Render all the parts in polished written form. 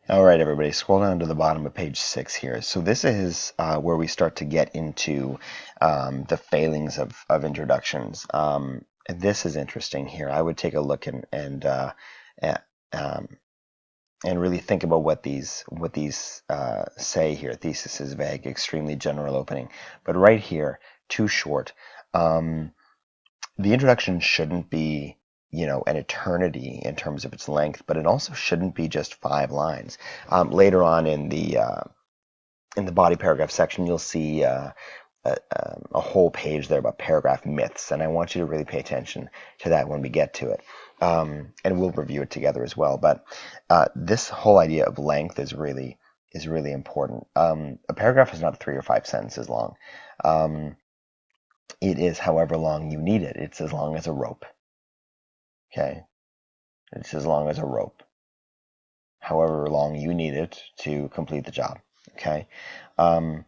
All right, everybody, scroll down to the bottom of page 6 here. So this is where we start to get into the failings of introductions. And this is interesting here. I would take a look a- um, and really think about what these say here. Thesis is vague, extremely general opening, but right here, too short. Um, the introduction shouldn't be, an eternity in terms of its length, but it also shouldn't be just 5 lines. Later on in the body paragraph section, you'll see a whole page there about paragraph myths, and I want you to really pay attention to that when we get to it. And we'll review it together as well. But this whole idea of length is really important. A paragraph is not 3 or 5 sentences long. It is however long you need it. It's as long as a rope. Okay? It's as long as a rope. However long you need it to complete the job. Okay? And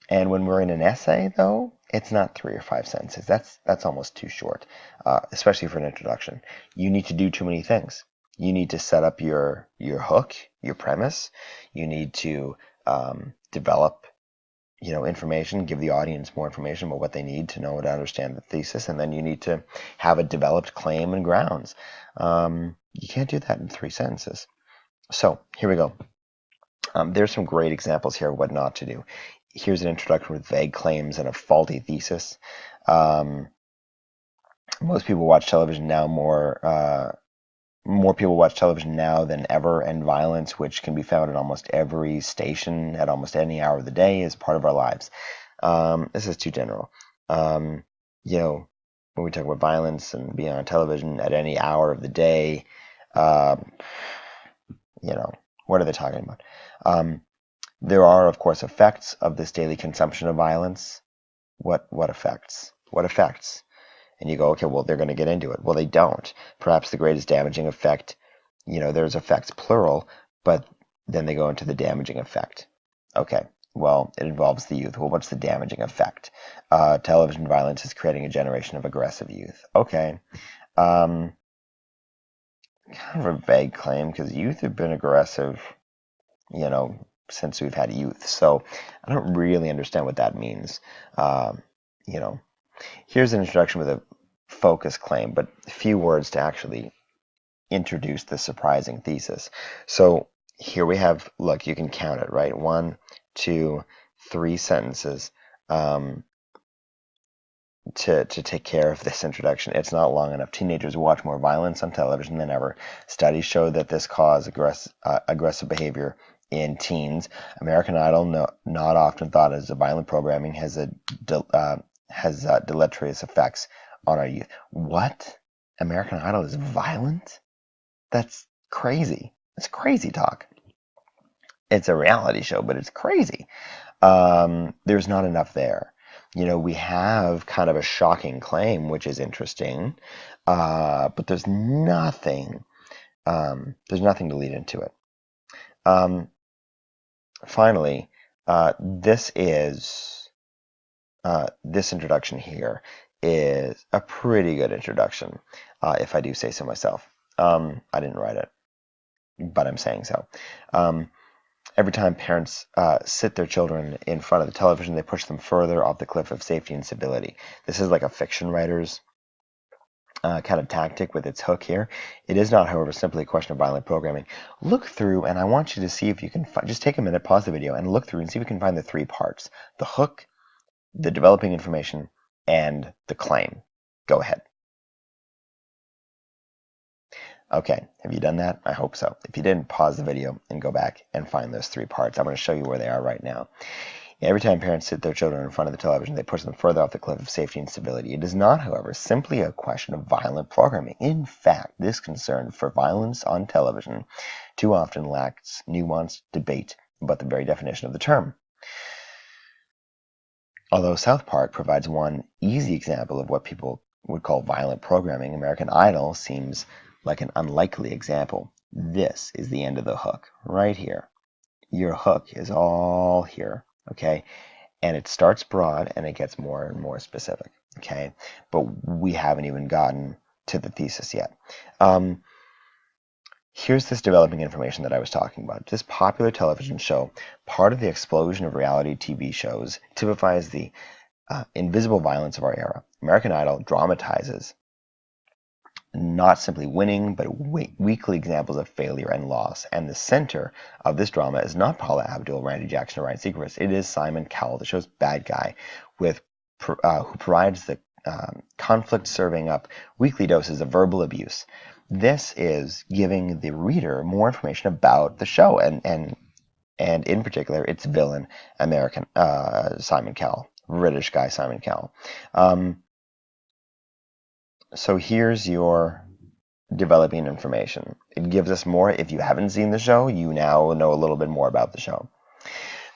when we're in an essay, though, it's not 3 or 5 sentences. That's almost too short, especially for an introduction. You need to do too many things. You need to set up your hook, your premise. You need to develop information, give the audience more information about what they need to know to understand the thesis, and then you need to have a developed claim and grounds. You can't do that in 3 sentences. So here we go. There's some great examples here of what not to do. Here's an introduction with vague claims and a faulty thesis. Most people watch television now more people watch television now than ever, and violence, which can be found at almost every station at almost any hour of the day, is part of our lives. This is too general. When we talk about violence and being on television at any hour of the day, what are they talking about? There are, of course, effects of this daily consumption of violence. What effects? What effects? And you go, okay, well, they're going to get into it. Well, they don't. Perhaps the greatest damaging effect, there's effects plural, but then they go into the damaging effect. Okay, well, it involves the youth. Well, what's the damaging effect? Television violence is creating a generation of aggressive youth. Okay. Kind of a vague claim because youth have been aggressive, since we've had youth. So I don't really understand what that means. Here's an introduction with a focus claim, but few words to actually introduce the surprising thesis. So here we have, look, you can count it, right? 1, 2, 3 sentences to take care of this introduction. It's not long enough. Teenagers watch more violence on television than ever. Studies show that this causes aggressive behavior in teens. American Idol, not often thought as a violent programming, has deleterious effects on our youth. What? American Idol is violent? That's crazy. It's crazy talk. It's a reality show, but it's crazy. There's not enough there. We have kind of a shocking claim, which is interesting, but there's nothing to lead into it. Finally, this introduction here is a pretty good introduction, if I do say so myself. I didn't write it, but I'm saying so. Every time parents sit their children in front of the television, they push them further off the cliff of safety and stability. This is like a fiction writer's kind of tactic with its hook here. It is not, however, simply a question of violent programming. Look through, and I want you to see if you can just take a minute, pause the video, and look through and see if you can find the 3 parts: the hook, the developing information, and the claim. Go ahead. Okay, have you done that? I hope so. If you didn't, pause the video and go back and find those 3 parts. I'm going to show you where they are right now. Every time parents sit their children in front of the television, they push them further off the cliff of safety and stability. It is not, however, simply a question of violent programming. In fact, this concern for violence on television too often lacks nuanced debate about the very definition of the term. Although South Park provides one easy example of what people would call violent programming, American Idol seems like an unlikely example. This is the end of the hook, right here. Your hook is all here, okay? And it starts broad and it gets more and more specific, okay? But we haven't even gotten to the thesis yet. Here's this developing information that I was talking about. This popular television show, part of the explosion of reality TV shows, typifies the invisible violence of our era. American Idol dramatizes not simply winning, but weekly examples of failure and loss. And the center of this drama is not Paula Abdul, Randy Jackson, or Ryan Seacrest. It is Simon Cowell, the show's bad guy, who provides the conflict serving up weekly doses of verbal abuse. This is giving the reader more information about the show and in particular its villain, American Simon Cowell, British guy Simon Cowell. So here's your developing information. It gives us more. If you haven't seen the show, you now know a little bit more about the show.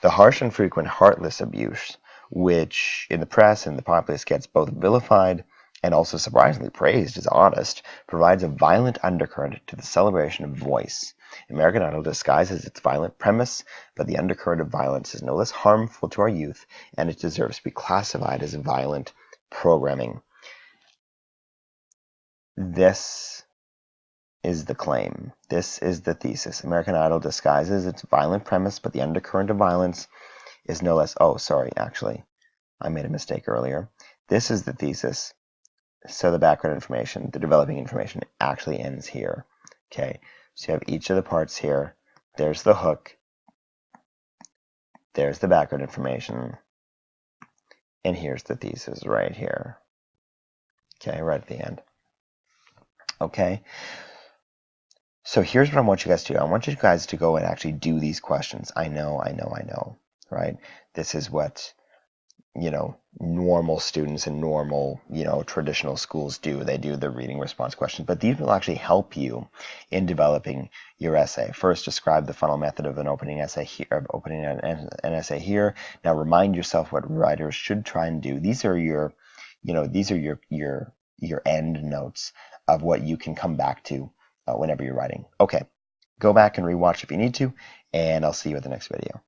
The harsh and frequent heartless abuse, which in the press and the populace gets both vilified and also surprisingly praised as honest, provides a violent undercurrent to the celebration of voice. American Idol disguises its violent premise, but the undercurrent of violence is no less harmful to our youth, and it deserves to be classified as violent programming. This is the claim. This is the thesis. American Idol disguises its violent premise, but the undercurrent of violence is no less... Oh, sorry, actually. I made a mistake earlier. This is the thesis. So the background information, the developing information, actually ends here. Okay, so you have each of the parts here. There's the hook. There's the background information. And here's the thesis right here. Okay, right at the end. Okay, so here's what I want you guys to do. I want you guys to go and actually do these questions. I know, right? This is what, normal students in normal, traditional schools do. They do the reading response questions, but these will actually help you in developing your essay. First, describe the funnel method of an opening essay here, opening an essay here. Now, remind yourself what writers should try and do. These are your end notes of what you can come back to whenever you're writing. Okay, go back and rewatch if you need to, and I'll see you at the next video.